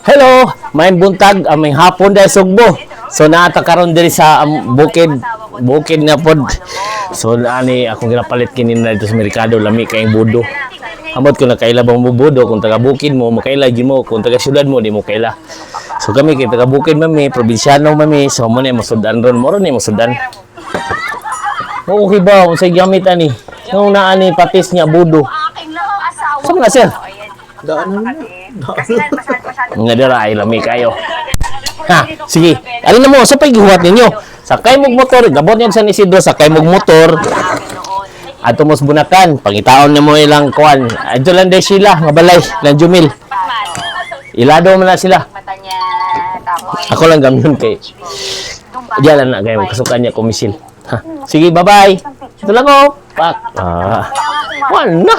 Hello, main buntag aming hapon dahil sugbo. So naata karon diri sa bukid na pod. So ani akong ginapalit kini na dito sa merkado lami kayong budo. Amot ko na kaila bang budo kung taga bukid mo makaila gi mo kung taga syudad mo di mo kaila. So kami kay taga bukid mami, probinsyano mami, so mo ni mosudan ron, mo ron ni mosudan. Mo okay ba unsay gamit ani? Nung naani patis niya budo. Saan nga sir? Daan na. Nga dira ay lami kayo. Ha, sige. Alin na mo, sa paghihuwat ninyo. Sakay mong motor, gabon yan sa Isidro, sakay mong motor. Ato mos bunakan, pangitaon na mo ilang kuan. Adto lang day sila, nga balay, lang jumil. Ilado man na sila. Ako lang gamyon kay. Diyan lang na kayo, kasukan niya komisil. Ha, sige, bye-bye. Ito lang oh. Pak. Wala na.